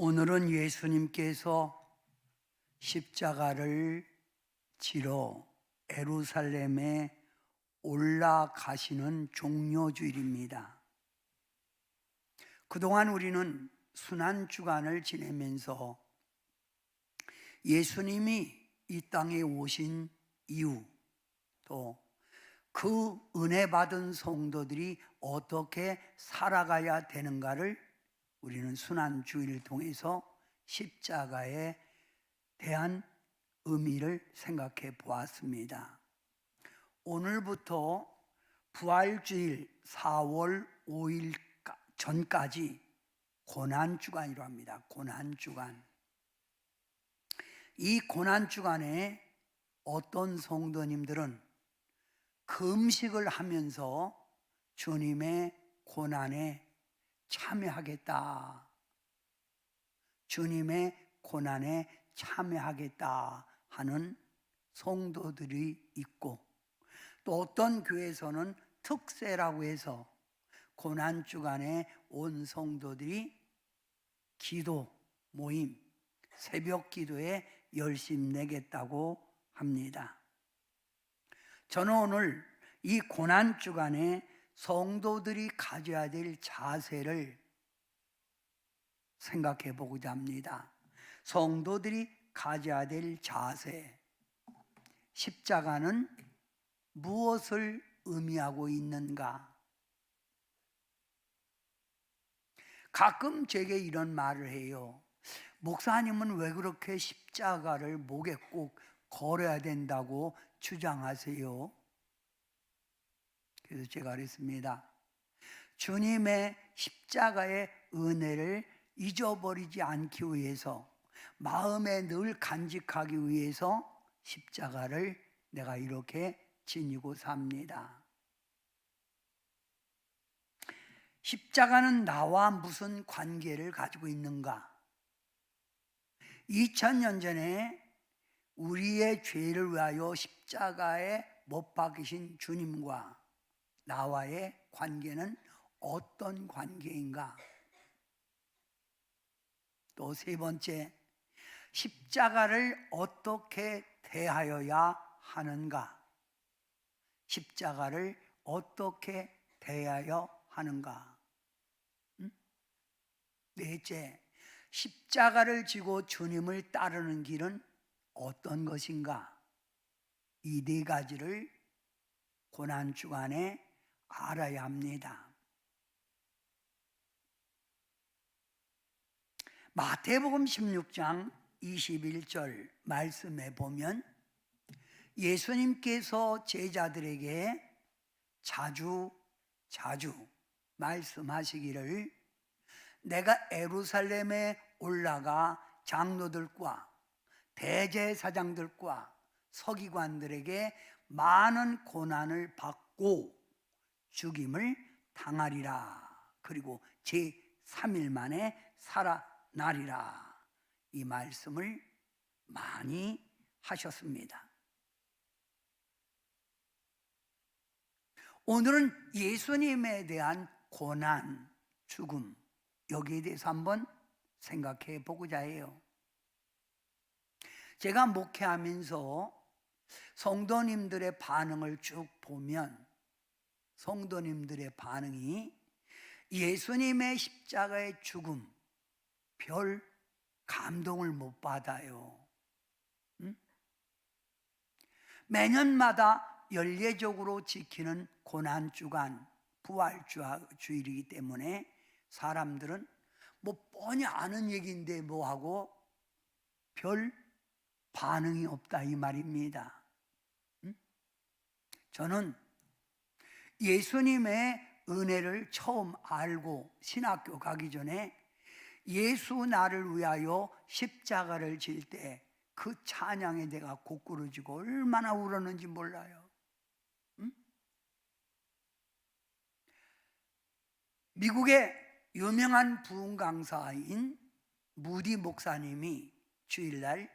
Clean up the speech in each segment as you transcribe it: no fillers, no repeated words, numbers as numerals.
오늘은 예수님께서 십자가를 지러 예루살렘에 올라가시는 종료주일입니다. 그동안 우리는 순환주간을 지내면서 예수님이 이 땅에 오신 이유, 또 그 은혜 받은 성도들이 어떻게 살아가야 되는가를 우리는 순환주의를 통해서 십자가에 대한 의미를 생각해 보았습니다. 오늘부터 부활주일 4월 5일 전까지 고난주간이라고 합니다. 고난주간. 이 고난주간에 어떤 성도님들은 금식을 하면서 주님의 고난에 참여하겠다. 주님의 고난에 참여하겠다 하는 성도들이 있고, 또 어떤 교회에서는 특세라고 해서 고난주간에 온 성도들이 기도 모임, 새벽 기도에 열심 내겠다고 합니다. 저는 오늘 이 고난주간에 성도들이 가져야 될 자세를 생각해 보고자 합니다. 성도들이 가져야 될 자세. 십자가는 무엇을 의미하고 있는가? 가끔 제게 이런 말을 해요. 목사님은 왜 그렇게 십자가를 목에 꼭 걸어야 된다고 주장하세요? 그래서 제가 그랬습니다. 주님의 십자가의 은혜를 잊어버리지 않기 위해서, 마음에 늘 간직하기 위해서 십자가를 내가 이렇게 지니고 삽니다. 십자가는 나와 무슨 관계를 가지고 있는가? 2000년 전에 우리의 죄를 위하여 십자가에 못 박히신 주님과 나와의 관계는 어떤 관계인가? 또 세 번째, 십자가를 어떻게 대하여야 하는가? 십자가를 어떻게 대하여 하는가? 넷째, 십자가를 지고 주님을 따르는 길은 어떤 것인가? 이 네 가지를 고난주간에 알아야 합니다. 마태복음 16장 21절 말씀에 보면 예수님께서 제자들에게 자주 말씀하시기를, 내가 예루살렘에 올라가 장로들과 대제사장들과 서기관들에게 많은 고난을 받고 죽임을 당하리라. 그리고 제3일 만에 살아나리라. 이 말씀을 많이 하셨습니다. 오늘은 예수님에 대한 고난, 죽음, 여기에 대해서 한번 생각해 보고자 해요. 제가 목회하면서 성도님들의 반응을 쭉 보면 성도님들의 반응이 예수님의 십자가의 죽음 별 감동을 못 받아요. 매년마다 연례적으로 지키는 고난주간, 부활주일이기 때문에 사람들은 뭐 뻔히 아는 얘기인데 뭐하고 별 반응이 없다 이 말입니다. 저는 예수님의 은혜를 처음 알고 신학교 가기 전에 예수 나를 위하여 십자가를 질 때 그 찬양에 내가 고꾸러지고 얼마나 울었는지 몰라요. 미국의 유명한 부흥 강사인 무디 목사님이 주일날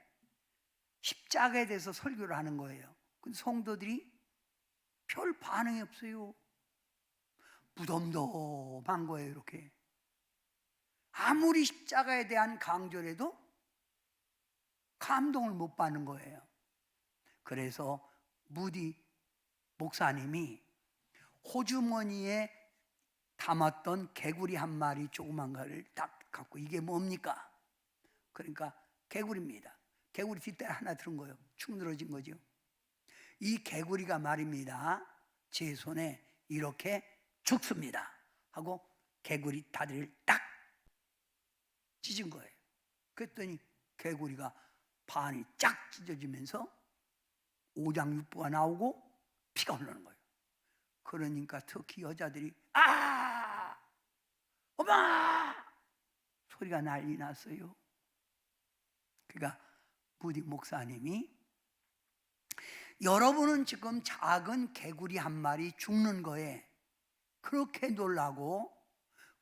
십자가에 대해서 설교를 하는 거예요. 근데 성도들이 별 반응이 없어요. 무덤덤한 거예요, 이렇게. 아무리 십자가에 대한 강조를 해도 감동을 못 받는 거예요. 그래서 무디 목사님이 호주머니에 담았던 개구리 한 마리 조그만 거를 딱 갖고, 이게 뭡니까? 그러니까 개구리입니다. 개구리 뒷다리 하나 들은 거예요. 축 늘어진 거죠. 이 개구리가 말입니다, 제 손에 이렇게 죽습니다 하고 개구리 다리를 딱 찢은 거예요. 그랬더니 개구리가 반이 쫙 찢어지면서 오장육부가 나오고 피가 흐르는 거예요. 그러니까 특히 여자들이 아! 엄마! 소리가 난리 났어요. 그러니까 무디 목사님이, 여러분은 지금 작은 개구리 한 마리 죽는 거에 그렇게 놀라고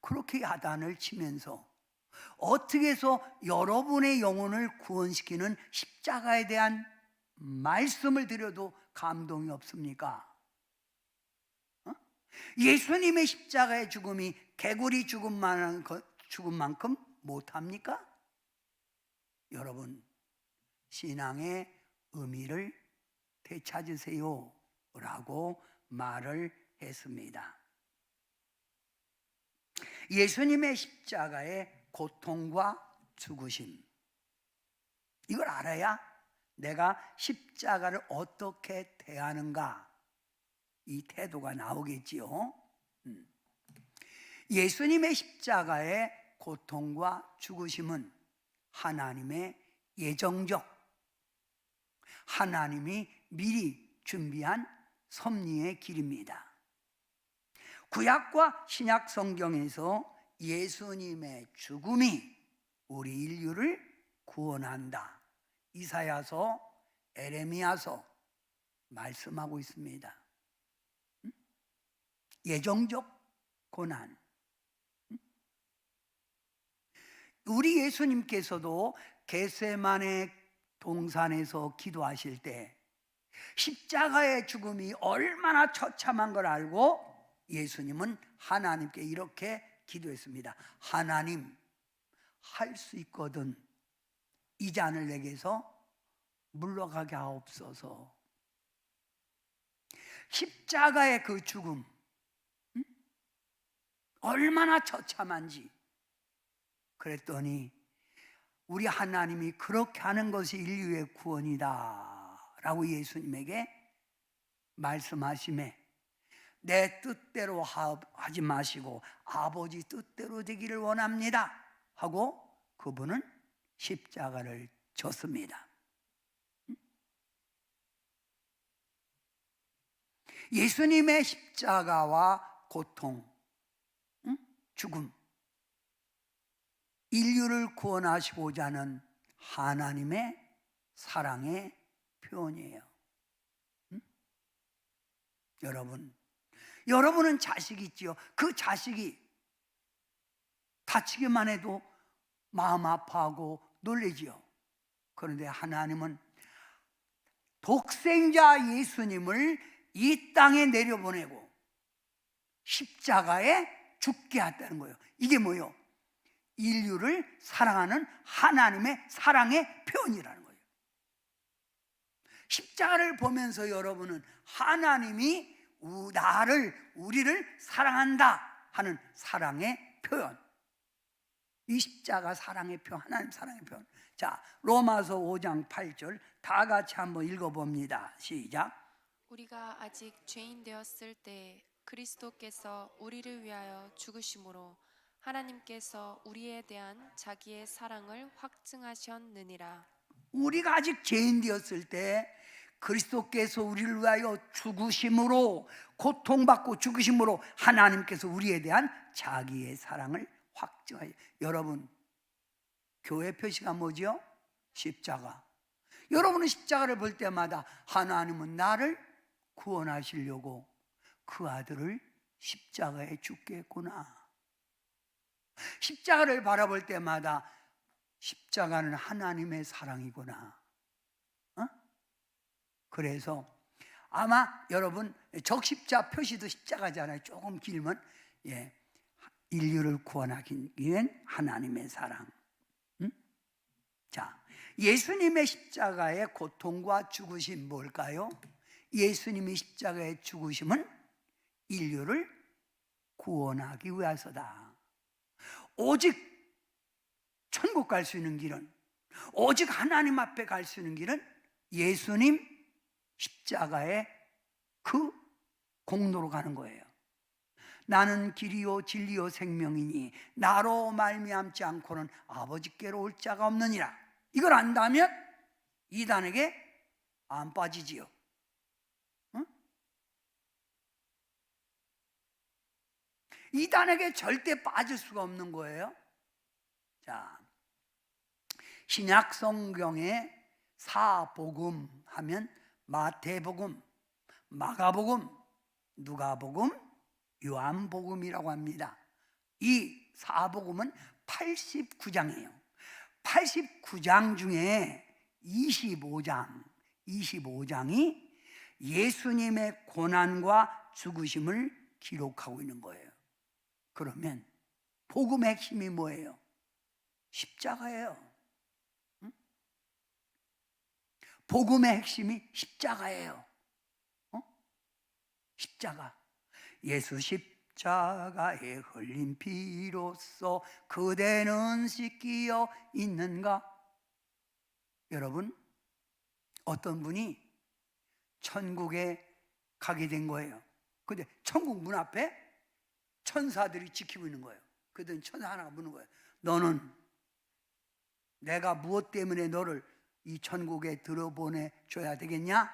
그렇게 야단을 치면서 어떻게 해서 여러분의 영혼을 구원시키는 십자가에 대한 말씀을 드려도 감동이 없습니까? 예수님의 십자가의 죽음이 개구리 죽음만큼 못합니까? 여러분, 신앙의 의미를 되찾으세요 라고 말을 했습니다. 예수님의 십자가의 고통과 죽으심, 이걸 알아야 내가 십자가를 어떻게 대하는가, 이 태도가 나오겠지요. 예수님의 십자가의 고통과 죽으심은 하나님의 예정적, 하나님이 미리 준비한 섭리의 길입니다. 구약과 신약 성경에서 예수님의 죽음이 우리 인류를 구원한다, 이사야서, 에레미야서 말씀하고 있습니다. 예정적 고난. 우리 예수님께서도 겟세마네 동산에서 기도하실 때 십자가의 죽음이 얼마나 처참한 걸 알고 예수님은 하나님께 이렇게 기도했습니다. 하나님, 할 수 있거든 이 잔을 내게서 물러가게 하옵소서. 십자가의 그 죽음, 얼마나 처참한지. 그랬더니 우리 하나님이 그렇게 하는 것이 인류의 구원이다 라고 예수님에게 말씀하시매, 내 뜻대로 하지 마시고 아버지 뜻대로 되기를 원합니다 하고 그분은 십자가를 졌습니다. 예수님의 십자가와 고통, 죽음, 인류를 구원하시고자 하는 하나님의 사랑의 표현이에요. 여러분은 자식이 있지요. 그 자식이 다치기만 해도 마음 아파하고 놀라지요. 그런데 하나님은 독생자 예수님을 이 땅에 내려보내고 십자가에 죽게 했다는 거예요. 이게 뭐예요? 인류를 사랑하는 하나님의 사랑의 표현이라는 거예요. 십자가를 보면서 여러분은 하나님이 우리를 사랑한다 하는 사랑의 표현, 이 십자가 사랑의 표현, 하나님 사랑의 표현. 자, 로마서 5장 8절 다 같이 한번 읽어봅니다. 시작. 우리가 아직 죄인 되었을 때 그리스도께서 우리를 위하여 죽으심으로 하나님께서 우리에 대한 자기의 사랑을 확증하셨느니라. 우리가 아직 죄인 되었을 때 그리스도께서 우리를 위하여 죽으심으로, 고통받고 죽으심으로 하나님께서 우리에 대한 자기의 사랑을 확증하여. 여러분, 교회 표시가 뭐죠? 십자가. 여러분은 십자가를 볼 때마다 하나님은 나를 구원하시려고 그 아들을 십자가에 죽게 했구나. 십자가를 바라볼 때마다 십자가는 하나님의 사랑이구나. 그래서 아마 여러분 적십자 표시도 십자가잖아요. 조금 길면 인류를 구원하기 위한 하나님의 사랑. 자, 예수님의 십자가의 고통과 죽으심 뭘까요? 예수님의 십자가의 죽으심은 인류를 구원하기 위해서다. 오직 천국 갈 수 있는 길은, 오직 하나님 앞에 갈 수 있는 길은 예수님 십자가의 그 공로로 가는 거예요. 나는 길이요 진리요 생명이니 나로 말미암지 않고는 아버지께로 올 자가 없느니라. 이걸 안다면 이단에게 안 빠지지요. 응? 이단에게 절대 빠질 수가 없는 거예요. 자, 신약 성경에 사복음 하면 마태복음, 마가복음, 누가복음, 요한복음이라고 합니다. 이 사복음은 89장이에요. 89장 중에 25장이 예수님의 고난과 죽으심을 기록하고 있는 거예요. 그러면 복음의 핵심이 뭐예요? 십자가예요. 응? 복음의 핵심이 십자가예요. 십자가. 예수 십자가에 흘린 피로써 그대는 씻기어 있는가? 여러분, 어떤 분이 천국에 가게 된 거예요. 근데 천국 문 앞에 천사들이 지키고 있는 거예요. 그랬더니 천사 하나가 묻는 거예요. 너는 내가 무엇 때문에 너를 이 천국에 들어보내줘야 되겠냐?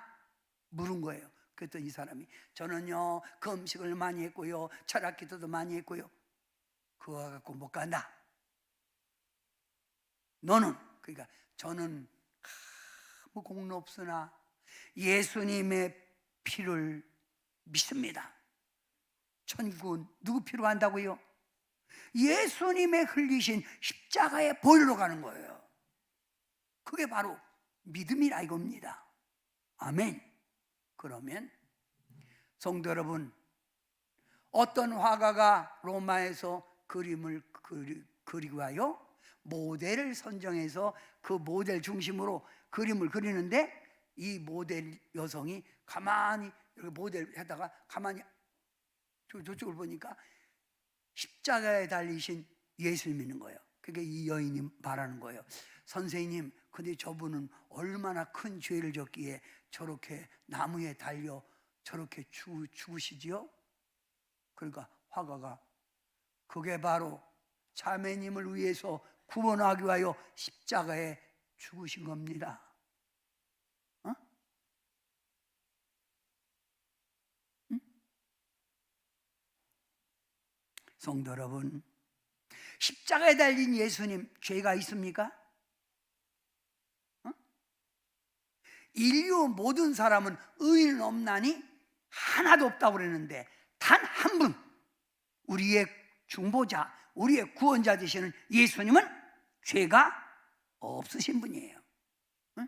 물은 거예요. 그랬더니 이 사람이 저는요 금식을 많이 했고요 철학기도도 많이 했고요 그거 갖고 못 간다. 너는, 그러니까 저는 아무 공로 없으나 예수님의 피를 믿습니다. 천국은 누구 피로 간다고요? 예수님의 흘리신 십자가의 보혈로 가는 거예요. 그게 바로 믿음이라 이겁니다. 아멘. 그러면 성도 여러분, 어떤 화가가 로마에서 그림을 그리고 와요 모델을 선정해서 그 모델 중심으로 그림을 그리는데 이 모델 여성이 가만히 이렇게 모델 하다가 가만히 저쪽을 보니까 십자가에 달리신 예수님 있는 거예요. 그러니까 이 여인이 말하는 거예요. 선생님, 근데 저분은 얼마나 큰 죄를 졌기에 저렇게 나무에 달려 저렇게 죽으시지요? 그러니까 화가가 그게 바로 자매님을 위해서 구원하기 위하여 십자가에 죽으신 겁니다. 어? 응? 성도 여러분, 십자가에 달린 예수님 죄가 있습니까? 인류 모든 사람은 의인은 없나니 하나도 없다고 그랬는데 단 한 분, 우리의 중보자, 우리의 구원자 되시는 예수님은 죄가 없으신 분이에요. 응?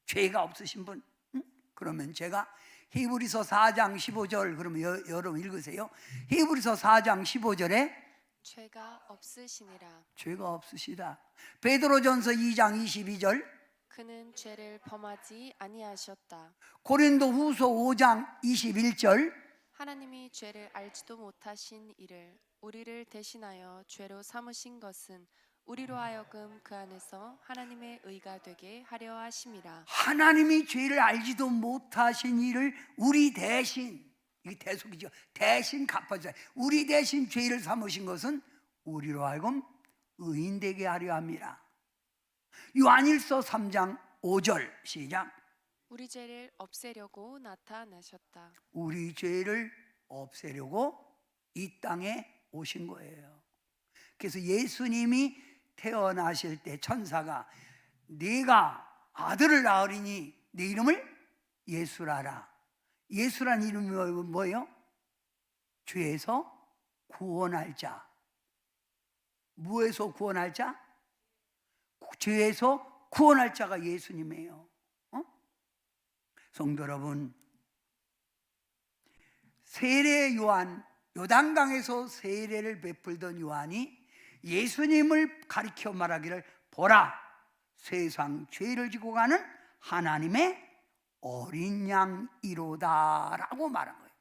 죄가 없으신 분. 응? 그러면 제가 히브리서 4장 15절 그러면 여러분 읽으세요. 히브리서 4장 15절에 죄가 없으시니라. 죄가 없으시다. 베드로전서 2장 22절 그는 죄를 범하지 아니하셨다. 고린도후서 5장 21절 하나님이 죄를 알지도 못하신 이를 우리를 대신하여 죄로 삼으신 것은 우리로 하여금 그 안에서 하나님의 의가 되게 하려 하심이라. 하나님이 죄를 알지도 못하신 이를 우리 대신, 이게 대속이죠, 대신 갚아주세요. 우리 대신 죄를 삼으신 것은 우리로 하여금 의인 되게 하려 합니다. 요한일서 3장 5절 시작. 우리 죄를 없애려고 나타나셨다. 우리 죄를 없애려고 이 땅에 오신 거예요. 그래서 예수님이 태어나실 때 천사가 네가 아들을 낳으리니 네 이름을 예수라라. 예수란 이름이 뭐예요? 죄에서 구원할 자. 무에서 구원할 자? 죄에서 구원할 자가 예수님이에요. 성도 여러분, 세례 요한 요단강에서 세례를 베풀던 요한이 예수님을 가리켜 말하기를, 보라, 세상 죄를 지고 가는 하나님의 어린 양이로다 라고 말한 거예요.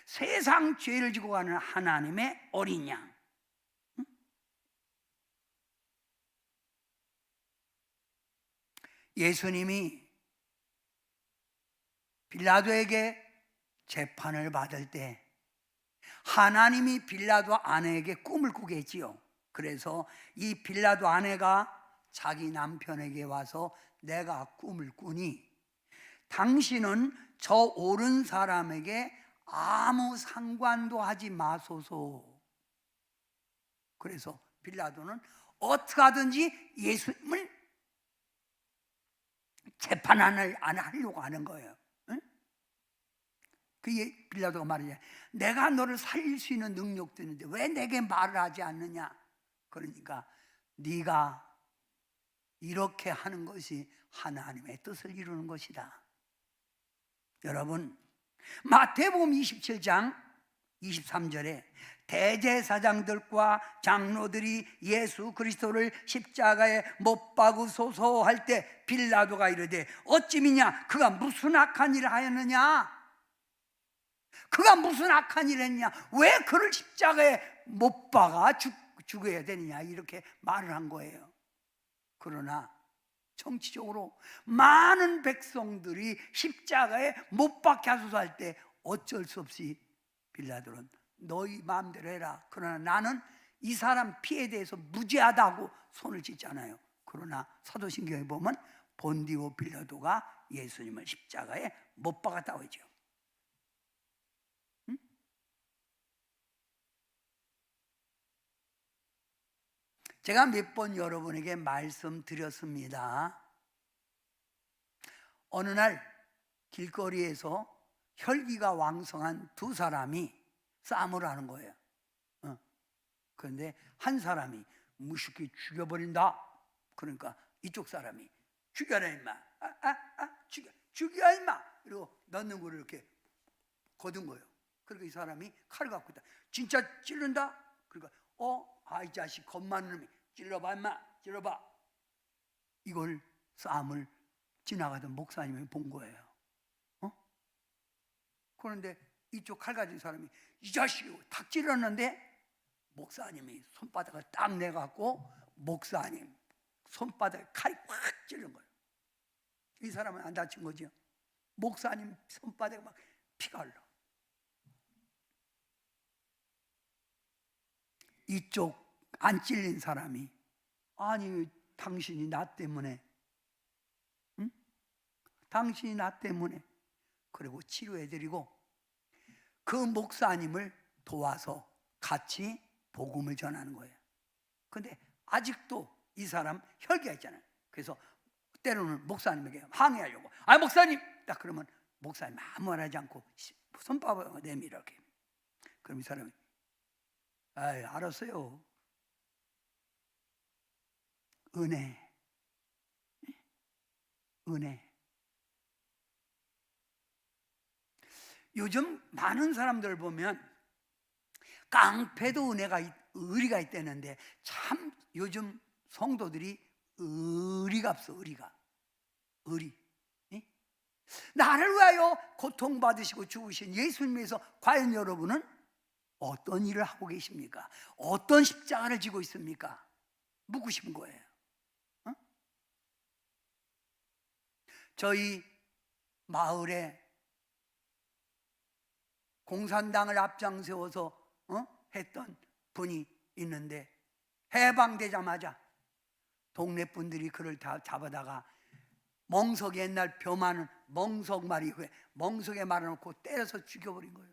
세상 죄를 지고 가는 하나님의 어린 양. 예수님이 빌라도에게 재판을 받을 때 하나님이 빌라도 아내에게 꿈을 꾸게 했지요. 그래서 이 빌라도 아내가 자기 남편에게 와서, 내가 꿈을 꾸니 당신은 저 옳은 사람에게 아무 상관도 하지 마소서. 그래서 빌라도는 어떻게 하든지 예수님을 재판을 안 하려고 하는 거예요. 응? 그 빌라도가 말이야, 내가 너를 살릴 수 있는 능력도 있는데 왜 내게 말을 하지 않느냐. 그러니까 네가 이렇게 하는 것이 하나님의 뜻을 이루는 것이다. 여러분, 마태복음 27장 23절에 대제사장들과 장로들이 예수 그리스도를 십자가에 못 박으소서 할 때 빌라도가 이르되, 어찌 믿냐? 그가 무슨 악한 일을 하였느냐? 그가 무슨 악한 일을 했냐? 왜 그를 십자가에 못 박아 죽어야 되느냐? 이렇게 말을 한 거예요. 그러나 정치적으로 많은 백성들이 십자가에 못 박게 하소서 할 때 어쩔 수 없이 빌라도는 너희 마음대로 해라. 그러나 나는 이 사람 피해에 대해서 무죄하다고 손을 씻잖아요. 그러나 사도신경에 보면 본디오 빌라도가 예수님을 십자가에 못 박았다고 하죠. 응? 제가 몇 번 여러분에게 말씀드렸습니다. 어느 날 길거리에서 혈기가 왕성한 두 사람이 싸움을 하는 거예요. 그런데 한 사람이 무식히 죽여버린다. 그러니까 이쪽 사람이, 죽여라 임마, 죽여 임마, 이러고 넣는 거를 이렇게 거둔 거예요. 그러니까 이 사람이 칼을 갖고 있다. 진짜 찌른다. 그러니까 이 자식 겁 많은 놈이, 찔러봐 임마, 찔러봐. 이걸 싸움을 지나가던 목사님이 본 거예요. 그런데 이쪽 칼 가진 사람이 이 자식이 탁 찔렀는데 목사님이 손바닥을 딱 내갖고 목사님 손바닥에 칼이 확 찔른 거예요. 이 사람은 안 다친 거죠. 목사님 손바닥에 막 피가 흘러. 이쪽 안 찔린 사람이, 아니 당신이 나 때문에, 응? 당신이 나 때문에, 그리고 치료해드리고 그 목사님을 도와서 같이 복음을 전하는 거예요. 근데 아직도 이 사람 혈기가 있잖아요. 그래서 때로는 목사님에게 항의하려고, 목사님! 딱 그러면 목사님 아무 말 하지 않고 손바닥을 내밀어 이렇게. 그럼 이 사람이, 알았어요. 은혜. 요즘 많은 사람들 보면 깡패도 의리가 있다는데, 참 요즘 성도들이 의리가 없어. 의리. 나를 위하여 고통받으시고 죽으신 예수님에서 과연 여러분은 어떤 일을 하고 계십니까? 어떤 십자가를 지고 있습니까? 묻고 싶은 거예요. 저희 마을에 공산당을 앞장세워서 했던 분이 있는데, 해방되자마자 동네 분들이 그를 다 잡아다가 멍석, 옛날 벼 많은 멍석 멍석에 말아놓고 때려서 죽여버린 거예요.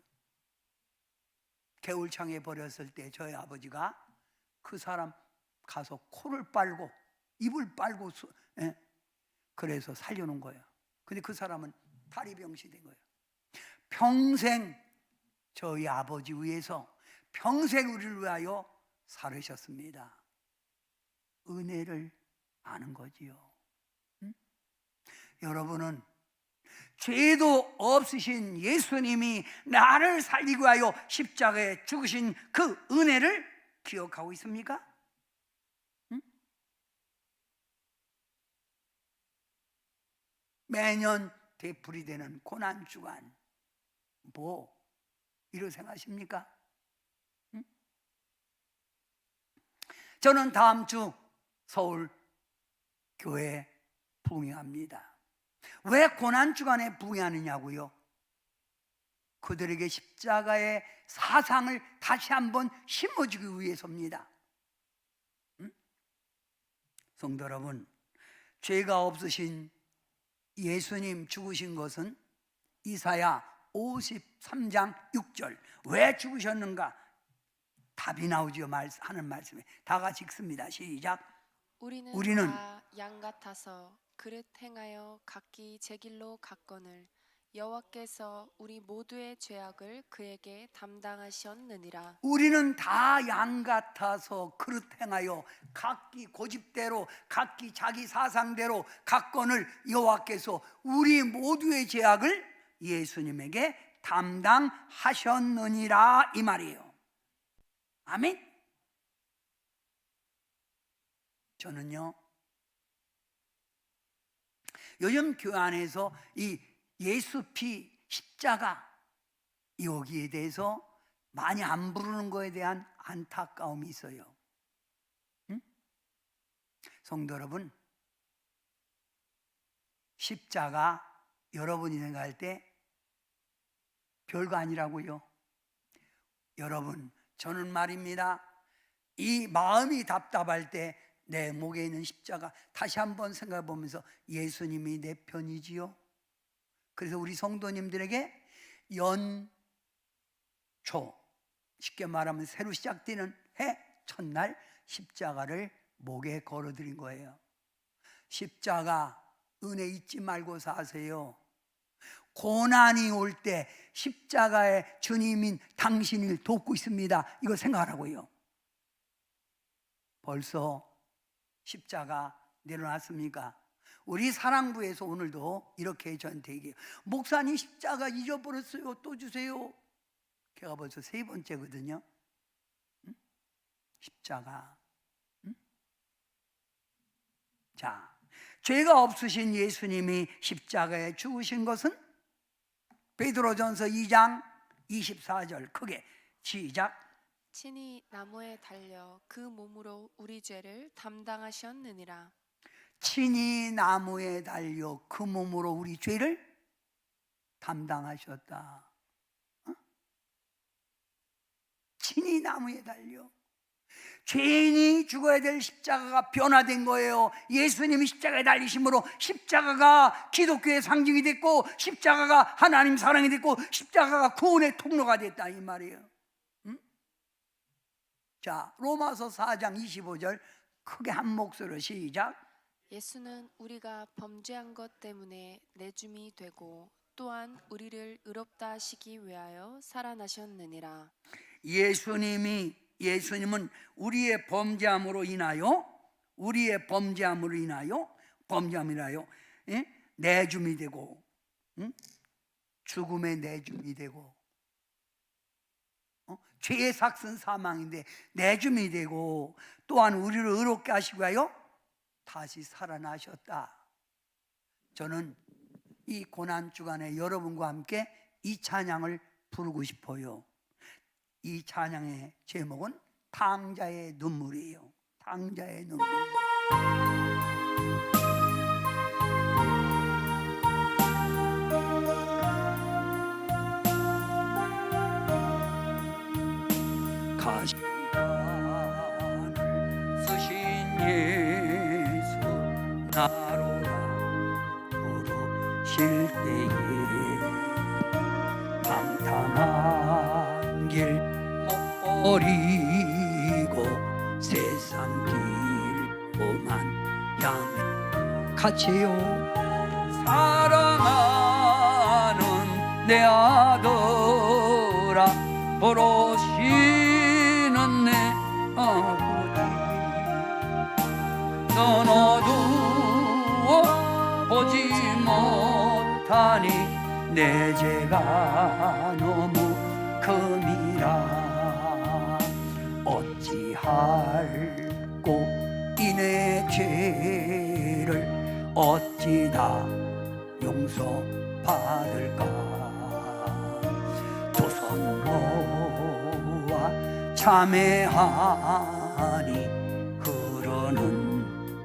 개울창에 버렸을 때 저희 아버지가 그 사람 가서 코를 빨고 입을 빨고 그래서 살려놓은 거예요. 근데 그 사람은 다리병신이 된 거예요. 평생 저희 아버지 위해서 평생 우리를 위하여 살으셨습니다. 은혜를 아는 거지요. 여러분은 죄도 없으신 예수님이 나를 살리기 위하여 십자가에 죽으신 그 은혜를 기억하고 있습니까? 응? 매년 되풀이되는 고난주간 뭐 이렇게 생각하십니까? 응? 저는 다음 주 서울 교회 부흥합니다. 왜 고난주간에 부흥하느냐고요? 그들에게 십자가의 사상을 다시 한번 심어주기 위해서입니다. 응? 성도 여러분, 죄가 없으신 예수님 죽으신 것은 이사야 53장 6절 왜 죽으셨는가? 답이 나오죠. 하는 말씀에 다 같이 읽습니다. 시작. 우리는 다 양 같아서 그릇 행하여 각기 제 길로 갔거늘 여호와께서 우리 모두의 죄악을 그에게 담당하셨느니라. 우리는 다 양 같아서 그릇 행하여 각기 고집대로 각기 자기 사상대로 갔거늘 여호와께서 우리 모두의 죄악을 예수님에게 담당하셨느니라 이 말이에요. 아멘. 저는요 요즘 교회 안에서 이 예수 피 십자가 여기에 대해서 많이 안 부르는 거에 대한 안타까움이 있어요. 응? 성도 여러분, 십자가 여러분이 생각할 때 별거 아니라고요. 여러분, 저는 말입니다, 이 마음이 답답할 때 내 목에 있는 십자가 다시 한번 생각해 보면서 예수님이 내 편이지요. 그래서 우리 성도님들에게 연초, 쉽게 말하면 새로 시작되는 해 첫날 십자가를 목에 걸어드린 거예요. 십자가 은혜 잊지 말고 사세요. 고난이 올 때 십자가의 주님인 당신을 돕고 있습니다. 이거 생각하라고요. 벌써 십자가 내려놨습니까? 우리 사랑부에서 오늘도 이렇게 저한테 얘기해요. 목사님 십자가 잊어버렸어요. 또 주세요. 걔가 벌써 3번째거든요. 응? 십자가. 응? 자, 죄가 없으신 예수님이 십자가에 죽으신 것은 베드로전서 2장 24절 크게 시작. 친히 나무에 달려 그 몸으로 우리 죄를 담당하셨느니라. 친히 나무에 달려 그 몸으로 우리 죄를 담당하셨다. 어? 친히 나무에 달려 죄인이 죽어야 될 십자가가 변화된 거예요. 예수님이 십자가에 달리심으로 십자가가 기독교의 상징이 됐고 십자가가 하나님 사랑이 됐고 십자가가 구원의 통로가 됐다 이 말이에요. 응? 자, 로마서 4장 25절 크게 한 목소리로 시작. 예수는 우리가 범죄한 것 때문에 내줌이 되고 또한 우리를 의롭다 하시기 위하여 살아나셨느니라. 예수님은 우리의 범죄함으로 인하여 내줌이 되고, 응? 죽음의 내줌이 되고, 죄의 삭은 사망인데 내줌이 되고, 또한 우리를 의롭게 하시기 위하여 다시 살아나셨다. 저는 이 고난주간에 여러분과 함께 이 찬양을 부르고 싶어요. 이 찬양의 제목은 탕자의 눈물이에요. 탕자의 눈물. 가시관을 쓰신 예수 나로라 부르실 때에 방탕한 길 못 버리고 세상 길로만 향해 같이요. 사랑하는 내 아들아 보러시는 내 아버지 넌 어두워 보지 못하니 내 죄가 너무 금이라 어찌할꼬 이내 죄를 어찌 다 용서받을까 두 손 모아 참회하니 흐르는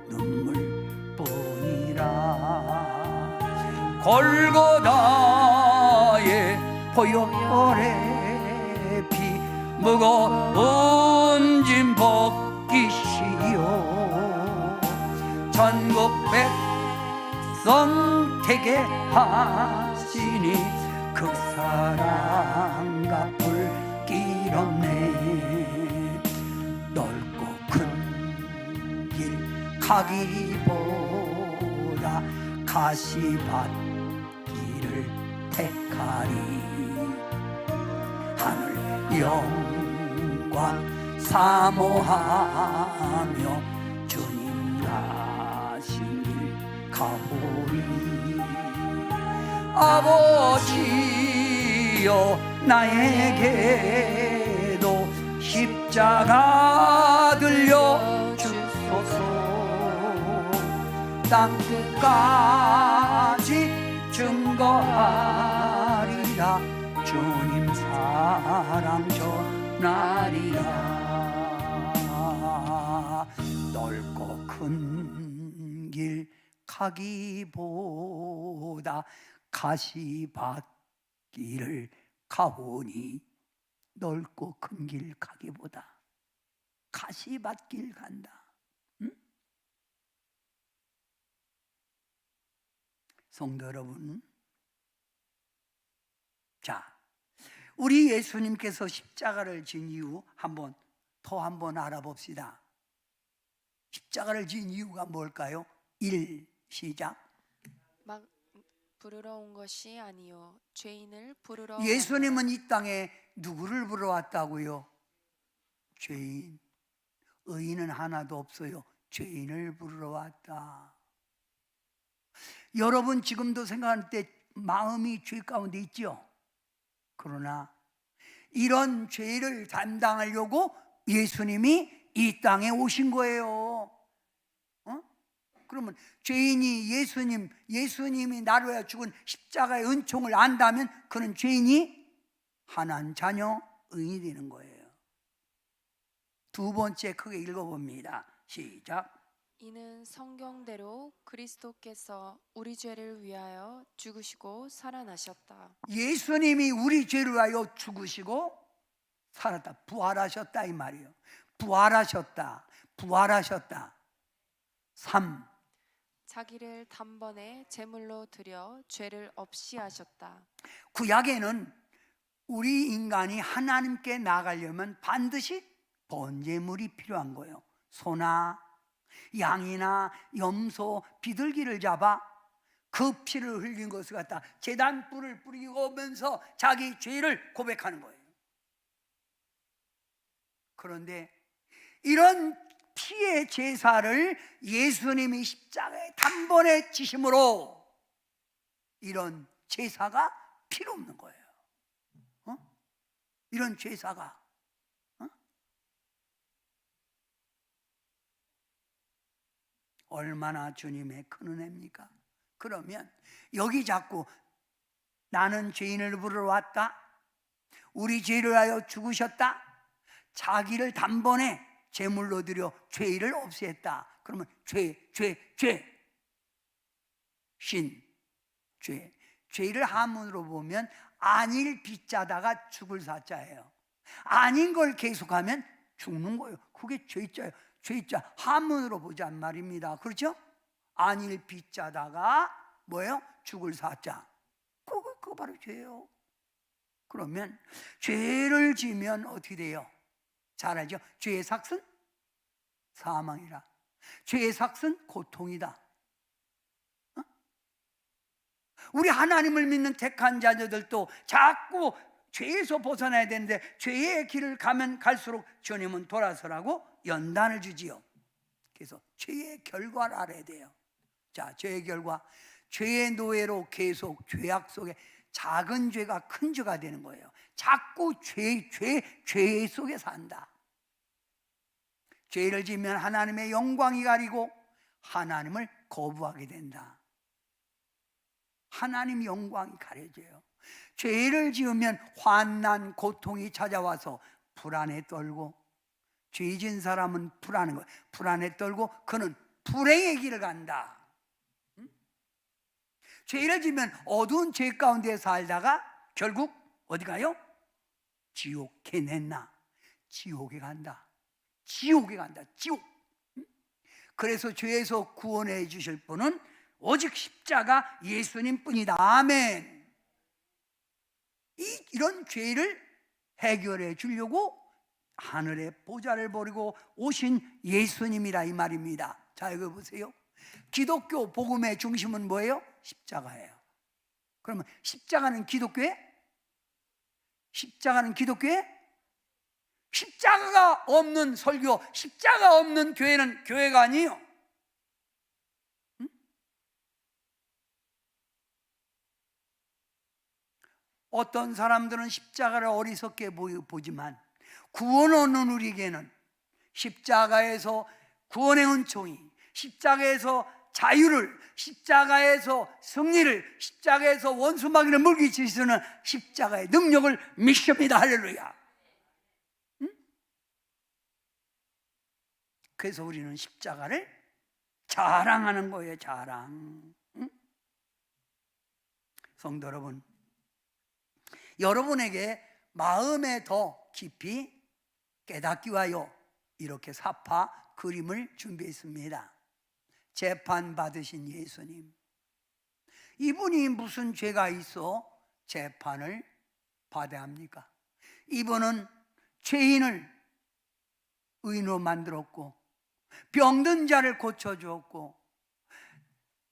눈물뿐이라 골고다의 보혈의 피 무거운 짐 벗기시오 전국 백성 되게 하시니 그 사랑 갚을 길 없네 넓고 큰 길 가기보다 가시밭길을 택하리 하늘 영광 사모하며 주님 가신 길 가보리 아버지여 나에게도 십자가 들려주소서 땅끝까지 증거하리라 주님 사랑 전하리라 넓고 큰 길 가기보다 가시밭길을 가보니 넓고 큰 길 가기보다 가시밭길 간다. 응? 성도 여러분, 자, 우리 예수님께서 십자가를 진 이유 한번 알아봅시다. 십자가를 진 이유가 뭘까요? 1. 시작. 막 부르러 온 것이 아니요 죄인을 부르러 예수님은 이 땅에 누구를 부르러 왔다고요? 죄인. 의인은 하나도 없어요. 죄인을 부르러 왔다. 여러분 지금도 생각할 때 마음이 죄 가운데 있죠? 그러나 이런 죄를 담당하려고 예수님이 이 땅에 오신 거예요. 그러면 죄인이 예수님이 나를 위하여 죽은 십자가의 은총을 안다면 그는 죄인이 하나님 자녀 의인이 되는 거예요. 두 번째 크게 읽어봅니다. 시작. 이는 성경대로 그리스도께서 우리 죄를 위하여 죽으시고 살아나셨다. 예수님이 우리 죄를 위하여 죽으시고 살았다. 부활하셨다 이 말이에요. 부활하셨다. 3. 자기를 단번에 제물로 드려 죄를 없이 하셨다. 구약에는 우리 인간이 하나님께 나가려면 반드시 번제물이 필요한 거예요. 소나 양이나 염소, 비둘기를 잡아 그 피를 흘린 것을 갖다 제단 뿔을 뿌리면서 자기 죄를 고백하는 거예요. 그런데 이런 피의 제사를 예수님이 십자가에 단번에 지심으로 이런 제사가 필요 없는 거예요. 이런 제사가 얼마나 주님의 큰 은혜입니까? 그러면 여기 자꾸 나는 죄인을 부르러 왔다, 우리 죄를 위하여 죽으셨다, 자기를 단번에 제물로 드려 죄를 없애했다. 그러면 죄를 한문으로 보면 아닐 빚자다가 죽을 사자예요. 아닌 걸 계속하면 죽는 거예요. 그게 죄자예요. 죄자 한문으로 보자는 말입니다. 그렇죠? 아닐 빚자다가 뭐예요? 죽을 사자. 그거 바로 죄예요. 그러면 죄를 지면 어떻게 돼요? 잘 알죠? 죄의 삭은 사망이라. 죄의 삭은 고통이다. 우리 하나님을 믿는 택한 자녀들도 자꾸 죄에서 벗어나야 되는데 죄의 길을 가면 갈수록 주님은 돌아서라고 연단을 주지요. 그래서 죄의 결과를 알아야 돼요. 자, 죄의 결과, 죄의 노예로 계속 죄악 속에 작은 죄가 큰 죄가 되는 거예요. 자꾸 죄 속에 산다. 죄를 지으면 하나님의 영광이 가리고 하나님을 거부하게 된다. 하나님 영광이 가려져요. 죄를 지으면 환난, 고통이 찾아와서 불안에 떨고, 죄진 사람은 불안한 거예요. 불안에 떨고 그는 불행의 길을 간다. 죄를 지으면 어두운 죄 가운데 살다가 결국 어디 가요? 지옥에 냈나? 지옥에 간다. 지옥에 간다. 지옥. 그래서 죄에서 구원해 주실 분은 오직 십자가 예수님 뿐이다. 아멘. 이런 죄를 해결해 주려고 하늘의 보좌를 버리고 오신 예수님이라 이 말입니다. 자, 이거 보세요. 기독교 복음의 중심은 뭐예요? 십자가예요. 그러면 십자가는 기독교에? 십자가는 교회? 십자가가 없는 설교, 십자가 없는 교회는 교회가 아니에요. 응? 어떤 사람들은 십자가를 어리석게 보지만 구원 얻는 우리에게는 십자가에서 구원의 은총이, 십자가에서 자유를, 십자가에서 승리를, 십자가에서 원수마귀를 물리칠 수 있는 십자가의 능력을 믿습니다. 할렐루야. 응? 그래서 우리는 십자가를 자랑하는 거예요. 자랑. 응? 성도 여러분, 여러분에게 마음에 더 깊이 깨닫기 위하여 이렇게 사파 그림을 준비했습니다. 재판 받으신 예수님, 이분이 무슨 죄가 있어 재판을 받아야 합니까? 이분은 죄인을 의인으로 만들었고, 병든 자를 고쳐주었고,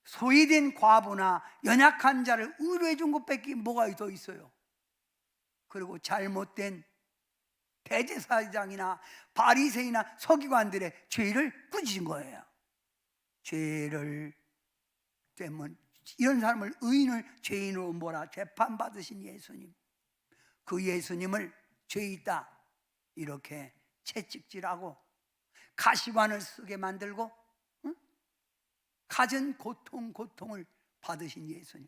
소외된 과부나 연약한 자를 의로해 준 것밖에 뭐가 더 있어요? 그리고 잘못된 대제사장이나 바리새인이나 서기관들의 죄를 꾸짖은 거예요. 죄를 때문에 이런 사람을 의인을 죄인으로 몰아 재판받으신 예수님, 그 예수님을 죄 있다 이렇게 채찍질하고 가시관을 쓰게 만들고, 응? 갖은 고통을 받으신 예수님,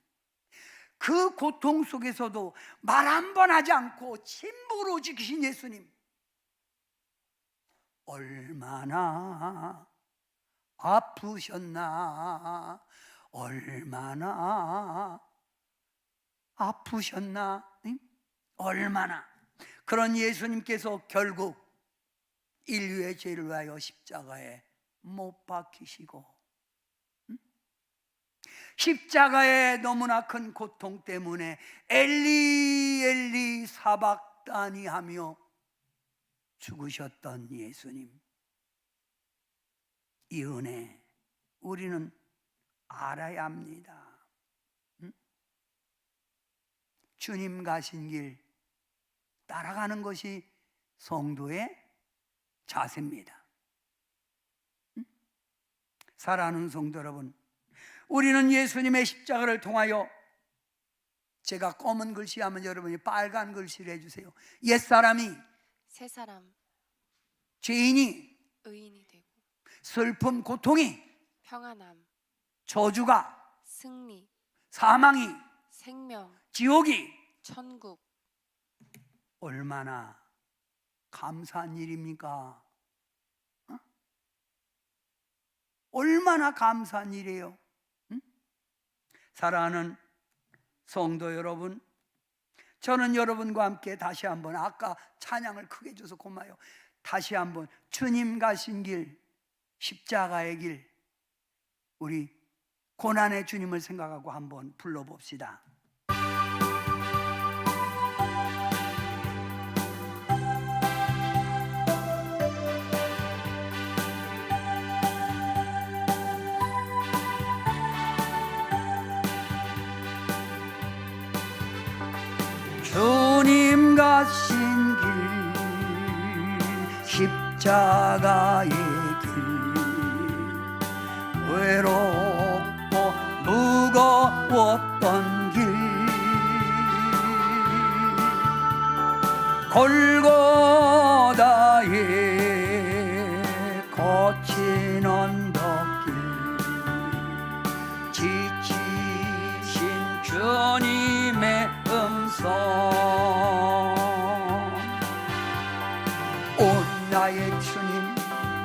그 고통 속에서도 말 한 번 하지 않고 침묵으로 지키신 예수님, 얼마나 아프셨나, 얼마나 아프셨나, 응? 얼마나. 그런 예수님께서 결국 인류의 죄를 위하여 십자가에 못 박히시고, 응? 십자가의 너무나 큰 고통 때문에 엘리 엘리 사박다니 하며 죽으셨던 예수님, 이 은혜 우리는 알아야 합니다. 응? 주님 가신 길 따라가는 것이 성도의 자세입니다. 응? 사랑하는 성도 여러분, 우리는 예수님의 십자가를 통하여, 제가 검은 글씨 하면 여러분이 빨간 글씨를 해주세요. 옛사람이, 새사람, 죄인이, 의인이 되고, 슬픔, 고통이, 평안함, 저주가, 승리, 사망이, 생명, 지옥이 천국. 얼마나 감사한 일입니까? 어? 얼마나 감사한 일이에요. 응? 사랑하는 성도 여러분, 저는 여러분과 함께 다시 한번, 아까 찬양을 크게 줘서 고마워요. 다시 한번 주님 가신 길, 십자가의 길, 우리 고난의 주님을 생각하고 한번 불러봅시다. 주님 가신 길, 십자가의 길, 외롭고 무거웠던 길, 골고다의 거친 언덕길 지치신 주님의 음성 온 나의 주님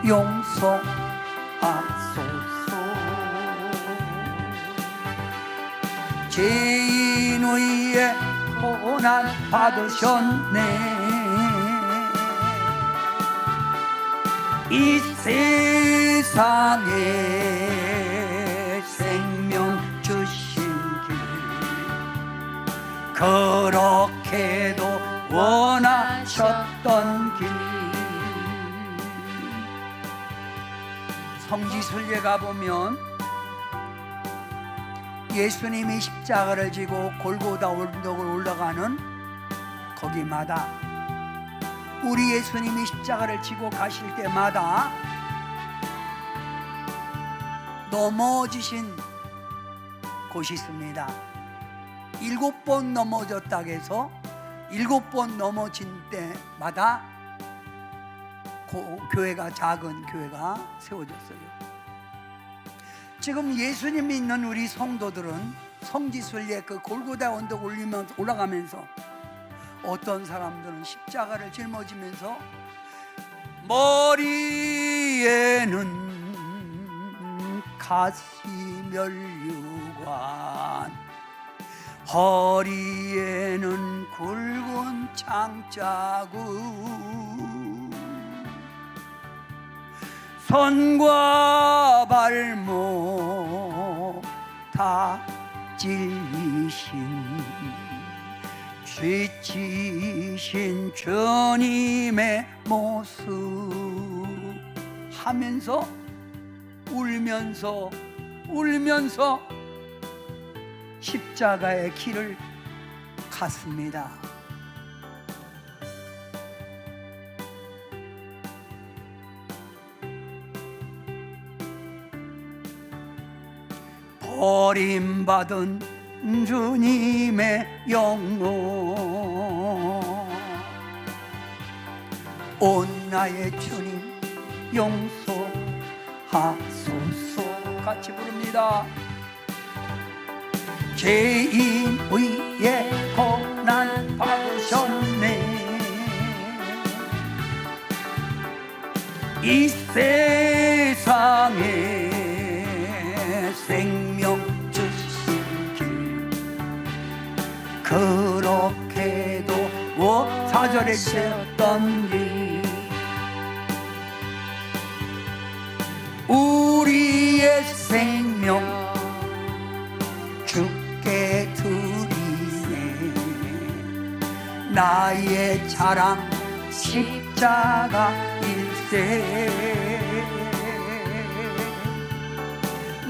용서하소서 죄인 위에 고난 받으셨네 이 세상에 생명 주신 길 그렇게도 원하셨던 길 성지순례 가보면 예수님이 십자가를 지고 골고다 언덕을 올라가는 거기마다 우리 예수님이 십자가를 지고 가실 때마다 넘어지신 곳이 있습니다. 7번 넘어졌다고 해서 7번 넘어진 때마다 교회가 작은 교회가 세워졌어요. 지금 예수님 믿는 우리 성도들은 성지순례 그 골고다 언덕 올라가면서 어떤 사람들은 십자가를 짊어지면서 머리에는 가시면류관 허리에는 굵은 창자국 손과 발목 다 찔리신 지치신 주님의 모습 하면서 울면서 십자가의 길을 갔습니다. 버림받은 주님의 영혼 온 나의 주님 용서하소서 같이 부릅니다. 죄인 위에 고난 받으셨네 이 세상에 생명 주신 길 그렇게도 4절에 세웠던 길 우리의 생명 주께 드리네 나의 자랑 십자가일세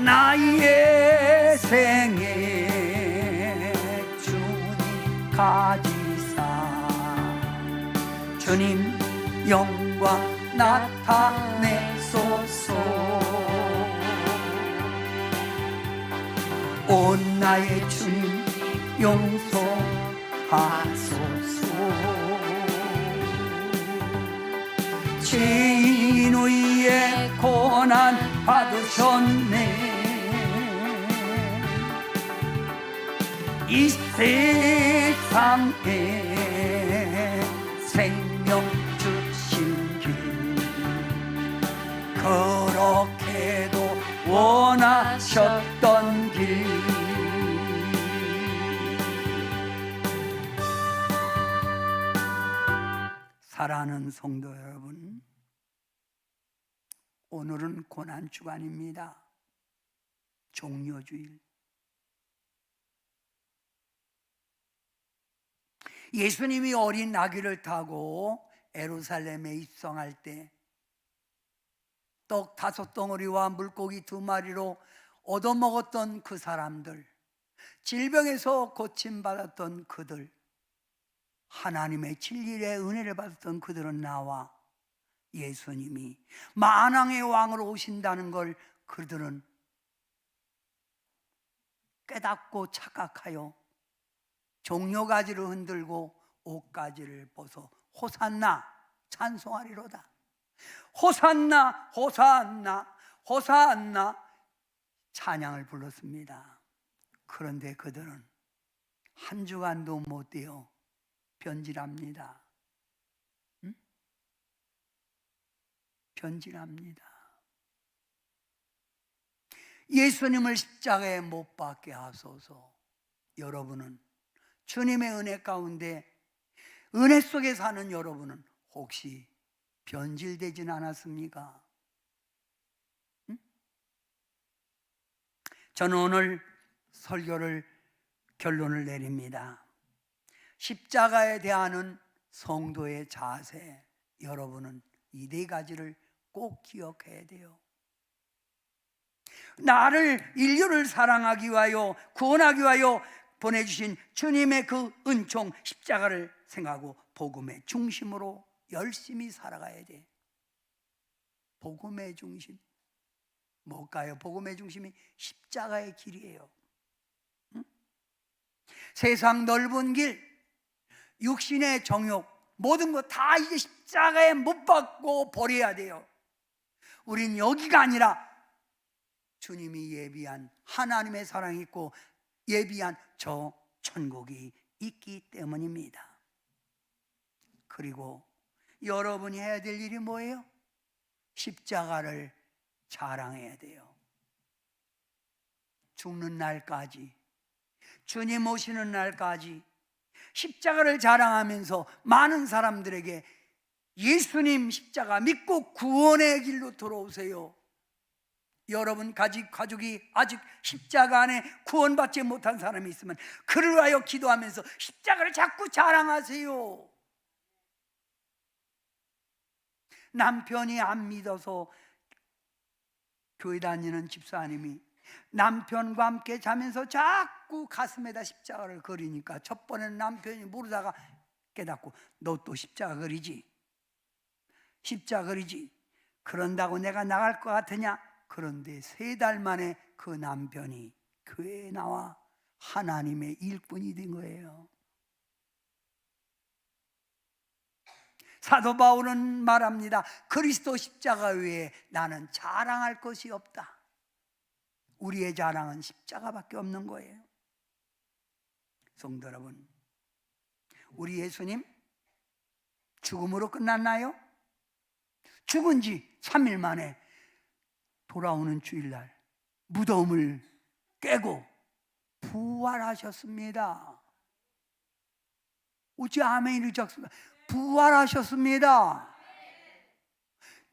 나의 생에 주님 가지사 주님 영광 나타내소서 온 나의 주님 용서하소서 죄인 위에 고난 받으셨네 이 세상에 생명 주신 길 그렇게도 원하셨던 길 사랑하는 성도 여러분 오늘은 고난주간입니다. 종려주일 예수님이 어린 나귀를 타고 예루살렘에 입성할 때 떡 5덩어리와 물고기 2마리로 얻어먹었던 그 사람들 질병에서 고침받았던 그들 하나님의 진리의 은혜를 받았던 그들은 나와 예수님이 만왕의 왕으로 오신다는 걸 그들은 깨닫고 착각하여 종려가지를 흔들고 옷가지를 벗어 호산나 찬송하리로다. 호산나 호산나 호산나 찬양을 불렀습니다. 그런데 그들은 한 주간도 못 되어 변질합니다. 변질합니다. 예수님을 십자가에 못 박게 하소서. 여러분은 주님의 은혜 가운데 은혜 속에 사는 여러분은 혹시 변질되진 않았습니까? 저는 오늘 설교를 결론을 내립니다. 십자가에 대한 성도의 자세, 여러분은 이 네 가지를 꼭 기억해야 돼요. 나를, 인류를 사랑하기 위하여, 구원하기 위하여 보내주신 주님의 그 은총 십자가를 생각하고 복음의 중심으로 열심히 살아가야 돼. 복음의 중심 뭘까요? 복음의 중심이 십자가의 길이에요. 세상 넓은 길, 육신의 정욕, 모든 거 다 이제 십자가에 못 박고 버려야 돼요. 우린 여기가 아니라 주님이 예비한 하나님의 사랑이 있고 예비한 저 천국이 있기 때문입니다. 그리고 여러분이 해야 될 일이 뭐예요? 십자가를 자랑해야 돼요. 죽는 날까지, 주님 오시는 날까지 십자가를 자랑하면서 많은 사람들에게 예수님 십자가 믿고 구원의 길로 돌아오세요. 여러분 가족이 아직 십자가 안에 구원받지 못한 사람이 있으면 그를 위하여 기도하면서 십자가를 자꾸 자랑하세요. 남편이 안 믿어서 교회 다니는 집사님이 남편과 함께 자면서 자꾸 가슴에다 십자가를 그리니까 첫 번에는 남편이 모르다가 깨닫고 너 또 십자가 그리지? 십자가 그리지? 그런다고 내가 나갈 것 같으냐? 그런데 3달 만에 그 남편이 교회에 나와 하나님의 일꾼이 된 거예요. 사도 바울은 말합니다. 그리스도 십자가 외에 나는 자랑할 것이 없다. 우리의 자랑은 십자가밖에 없는 거예요. 성도 여러분, 우리 예수님 죽음으로 끝났나요? 죽은 지 3일 만에 돌아오는 주일날 무덤을 깨고 부활하셨습니다. 어찌 아멘이 적습니다. 부활하셨습니다.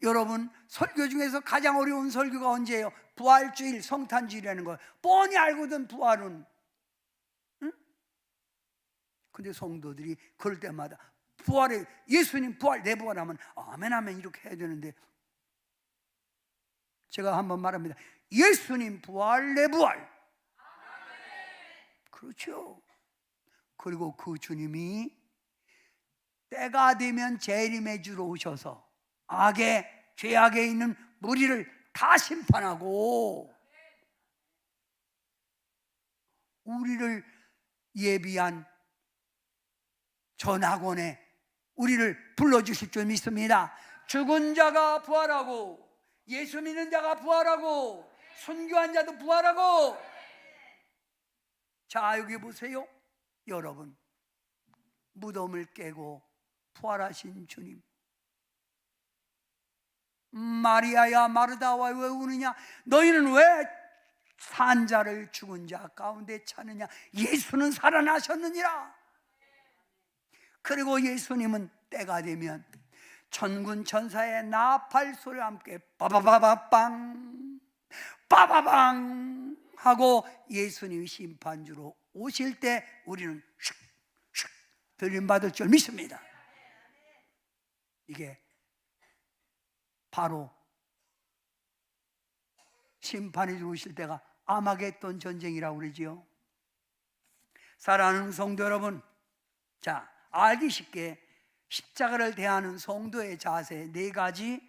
여러분, 설교 중에서 가장 어려운 설교가 언제예요? 부활주일, 성탄주일이라는 거예요. 뻔히 알거든 부활은. 응? 근데 성도들이 그럴 때마다 부활에, 예수님 부활, 내 부활하면 아멘 아멘 이렇게 해야 되는데, 제가 한번 말합니다. 예수님 부활, 내 부활. 그렇죠. 그리고 그 주님이 때가 되면 재림의 주로 오셔서 악에, 죄악에 있는 무리를 다 심판하고 우리를 예비한 저 낙원에 우리를 불러주실 줄 믿습니다. 죽은 자가 부활하고 예수 믿는 자가 부활하고 순교한 자도 부활하고. 자, 여기 보세요. 여러분, 무덤을 깨고 부활하신 주님, 마리아야 마르다와 왜 우느냐? 너희는 왜 산자를 죽은 자 가운데 찾느냐? 예수는 살아나셨느니라. 그리고 예수님은 때가 되면 천군 천사의 나팔 소리와 함께 빠바바바빵 빠바방 하고 예수님이 심판주로 오실 때 우리는 슉슉 들림받을 줄 믿습니다. 이게 바로 심판이 들어오실 때가 아마겟돈 전쟁이라고 그러지요. 사랑하는 성도 여러분, 자, 알기 쉽게 십자가를 대하는 성도의 자세 4가지,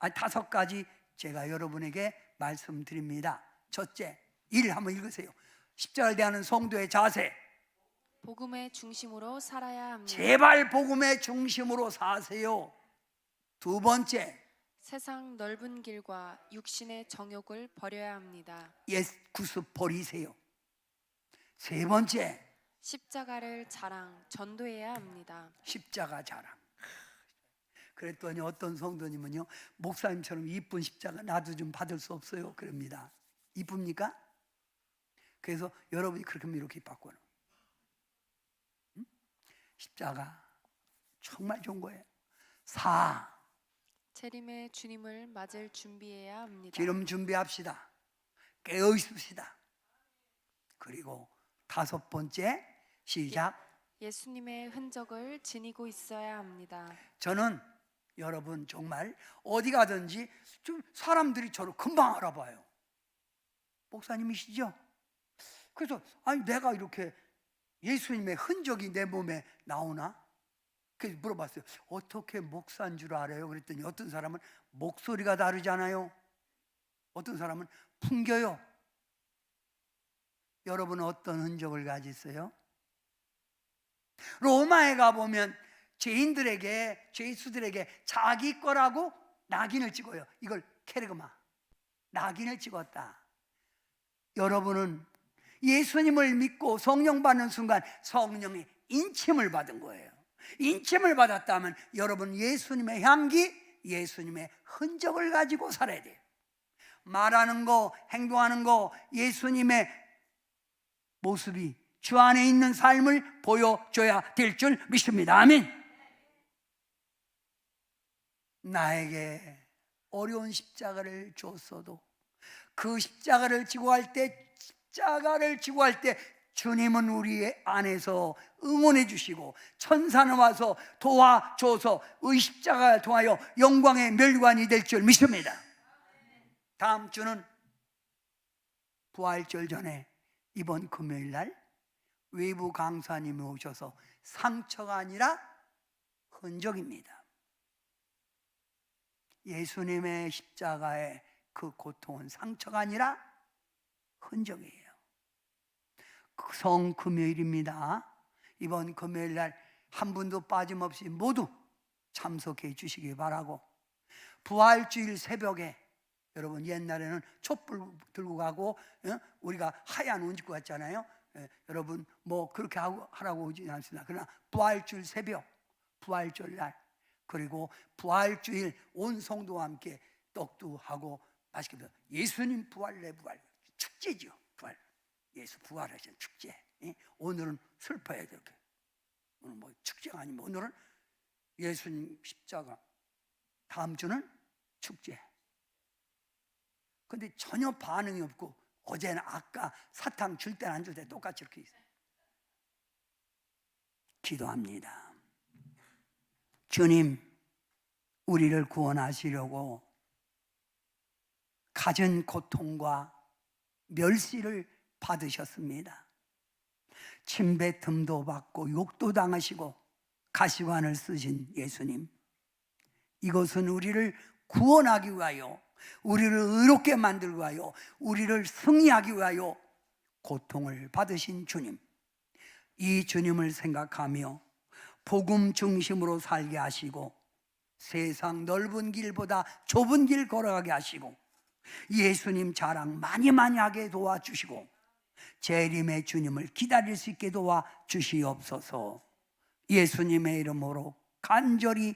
5가지 제가 여러분에게 말씀드립니다. 첫째, 1 한번 읽으세요. 십자가를 대하는 성도의 자세. 복음의 중심으로 살아야 합니다. 제발 복음의 중심으로 사세요. 두 번째, 세상 넓은 길과 육신의 정욕을 버려야 합니다. 옛 구습 버리세요. 세 번째, 십자가를 자랑, 전도해야 합니다. 십자가 자랑. 그랬더니 어떤 성도님은요, 목사님처럼 이쁜 십자가 나도 좀 받을 수 없어요 그럽니다. 이쁩니까? 그래서 여러분이 그렇게 하면 이렇게 바꿔요. 십자가 정말 좋은 거예요. 재림의 주님을 맞을 준비해야 합니다. 기름 준비합시다. 깨어 있읍시다. 그리고 다섯 번째, 시작. 예수님의 흔적을 지니고 있어야 합니다. 저는 여러분 정말 어디 가든지 좀 사람들이 저를 금방 알아봐요. 목사님이시죠? 그래서 아니 내가 이렇게 예수님의 흔적이 내 몸에 나오나? 그래서 물어봤어요. 어떻게 목사인 줄 알아요? 그랬더니 어떤 사람은 목소리가 다르잖아요. 어떤 사람은 풍겨요. 여러분은 어떤 흔적을 가지세요? 로마에 가보면 죄수들에게 자기 거라고 낙인을 찍어요. 이걸 케르그마, 낙인을 찍었다. 여러분은 예수님을 믿고 성령 받는 순간 성령의 인침을 받은 거예요. 인침을 받았다면 여러분 예수님의 향기, 예수님의 흔적을 가지고 살아야 돼요. 말하는 거, 행동하는 거, 예수님의 모습이 주 안에 있는 삶을 보여줘야 될 줄 믿습니다. 아멘. 나에게 어려운 십자가를 줬어도 그 십자가를 지고 할 때 주님은 우리 안에서 응원해 주시고 천사는 와서 도와줘서 의 십자가를 통하여 영광의 멸관이 될 줄 믿습니다. 다음 주는 부활절 전에 이번 금요일 날 외부 강사님이 오셔서 상처가 아니라 흔적입니다. 예수님의 십자가의 그 고통은 상처가 아니라 흔적이에요. 성금요일입니다. 이번 금요일 날 한 분도 빠짐없이 모두 참석해 주시기 바라고, 부활주일 새벽에 여러분 옛날에는 촛불 들고 가고 우리가 하얀 옷 입고 갔잖아요. 여러분 뭐 그렇게 하라고 하지 않습니다. 그러나 부활주일 새벽, 부활절 날, 그리고 부활주일 온 성도와 함께 떡도 하고 맛있게 먹어요. 예수님 부활 축제죠. 부활, 예수 부활하신 축제. 오늘은 슬퍼야 돼. 오늘 뭐 축제가 아니면 오늘은 예수님 십자가, 다음 주는 축제. 근데 전혀 반응이 없고 어제는 아까 사탕 줄 때는 안 줄 때 똑같이 이렇게 있어요. 기도합니다. 주님, 우리를 구원하시려고 가진 고통과 멸시를 받으셨습니다. 침뱉음도 받고 욕도 당하시고 가시관을 쓰신 예수님, 이것은 우리를 구원하기 위하여, 우리를 의롭게 만들기 위하여, 우리를 승리하기 위하여 고통을 받으신 주님, 이 주님을 생각하며 복음 중심으로 살게 하시고 세상 넓은 길보다 좁은 길 걸어가게 하시고 예수님 자랑 많이 하게 도와주시고 재림의 주님을 기다릴 수 있게 도와주시옵소서. 예수님의 이름으로 간절히